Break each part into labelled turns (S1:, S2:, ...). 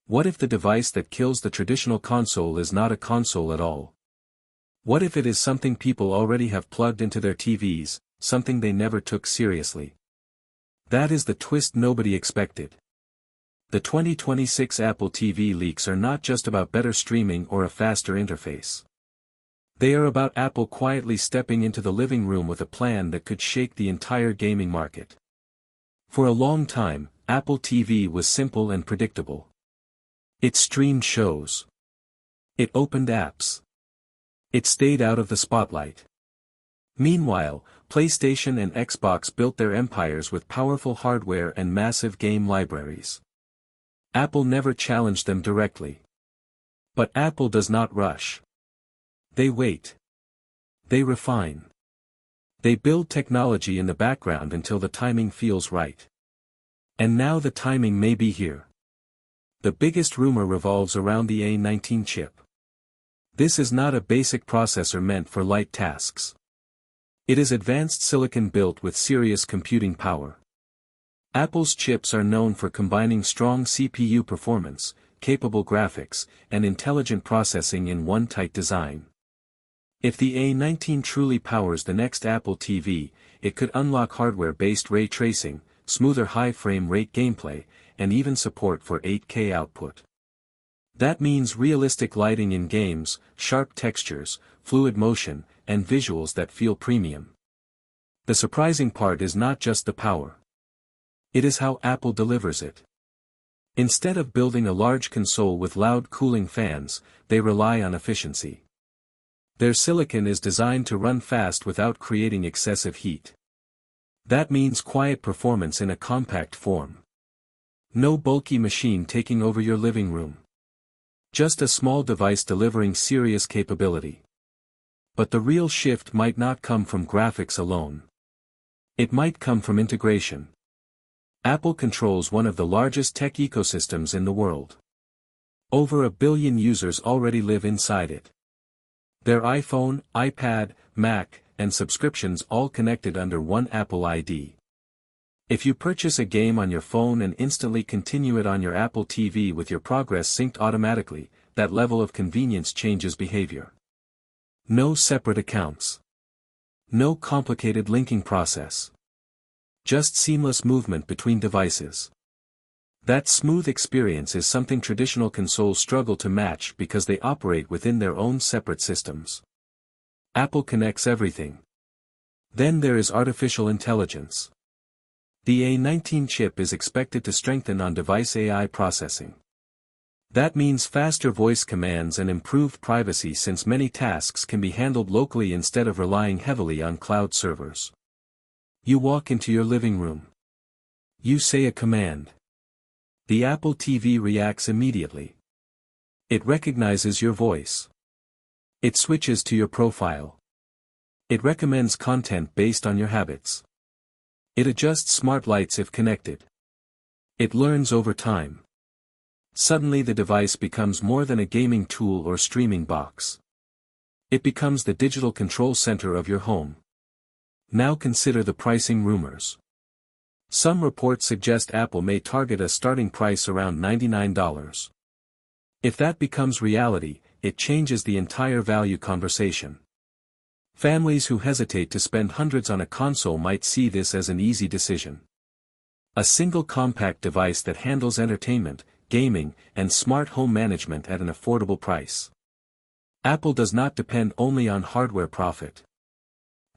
S1: What if the device that kills the traditional console is not a console at all? What if it is something people already have plugged into their TVs, something they never took seriously? That is the twist nobody expected. The 2026 Apple TV leaks are not just about better streaming or a faster interface. They are about Apple quietly stepping into the living room with a plan that could shake the entire gaming market. For a long time, Apple TV was simple and predictable. It streamed shows. It opened apps. It stayed out of the spotlight. Meanwhile, PlayStation and Xbox built their empires with powerful hardware and massive game libraries. Apple never challenged them directly. But Apple does not rush. They wait. They refine. They build technology in the background until the timing feels right. And now the timing may be here. The biggest rumor revolves around the A19 chip. This is not a basic processor meant for light tasks. It is advanced silicon built with serious computing power. Apple's chips are known for combining strong CPU performance, capable graphics, and intelligent processing in one tight design. If the A19 truly powers the next Apple TV, it could unlock hardware-based ray tracing, smoother high frame rate gameplay, and even support for 8K output. That means realistic lighting in games, sharp textures, fluid motion, and visuals that feel premium. The surprising part is not just the power. It is how Apple delivers it. Instead of building a large console with loud cooling fans, they rely on efficiency. Their silicon is designed to run fast without creating excessive heat. That means quiet performance in a compact form. No bulky machine taking over your living room. Just a small device delivering serious capability. But the real shift might not come from graphics alone. It might come from integration. Apple controls one of the largest tech ecosystems in the world. Over 1 billion users already live inside it. Their iPhone, iPad, Mac, and subscriptions all connected under one Apple ID. If you purchase a game on your phone and instantly continue it on your Apple TV with your progress synced automatically, that level of convenience changes behavior. No separate accounts. No complicated linking process. Just seamless movement between devices. That smooth experience is something traditional consoles struggle to match because they operate within their own separate systems. Apple connects everything. Then there is artificial intelligence. The A19 chip is expected to strengthen on-device AI processing. That means faster voice commands and improved privacy since many tasks can be handled locally instead of relying heavily on cloud servers. You walk into your living room. You say a command. The Apple TV reacts immediately. It recognizes your voice. It switches to your profile. It recommends content based on your habits. It adjusts smart lights if connected. It learns over time. Suddenly the device becomes more than a gaming tool or streaming box. It becomes the digital control center of your home. Now consider the pricing rumors. Some reports suggest Apple may target a starting price around $99. If that becomes reality, it changes the entire value conversation. Families who hesitate to spend hundreds on a console might see this as an easy decision. A single compact device that handles entertainment, gaming, and smart home management at an affordable price. Apple does not depend only on hardware profit.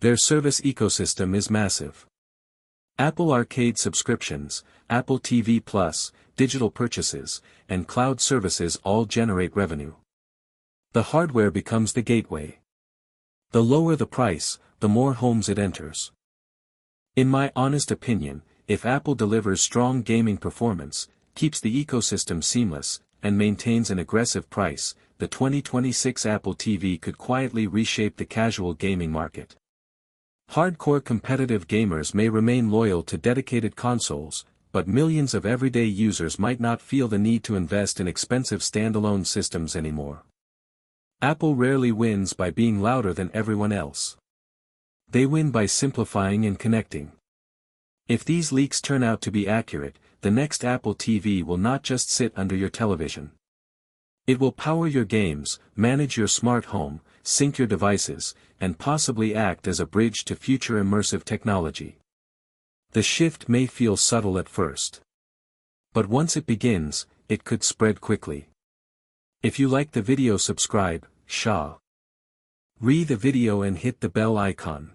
S1: Their service ecosystem is massive. Apple Arcade subscriptions, Apple TV Plus, digital purchases, and cloud services all generate revenue. The hardware becomes the gateway. The lower the price, the more homes it enters. In my honest opinion, if Apple delivers strong gaming performance, keeps the ecosystem seamless, and maintains an aggressive price, the 2026 Apple TV could quietly reshape the casual gaming market. Hardcore competitive gamers may remain loyal to dedicated consoles, but millions of everyday users might not feel the need to invest in expensive standalone systems anymore. Apple rarely wins by being louder than everyone else. They win by simplifying and connecting. If these leaks turn out to be accurate, the next Apple TV will not just sit under your television. It will power your games, manage your smart home, sync your devices, and possibly act as a bridge to future immersive technology. The shift may feel subtle at first. But once it begins, it could spread quickly. If you like the video, subscribe, share the video and hit the bell icon.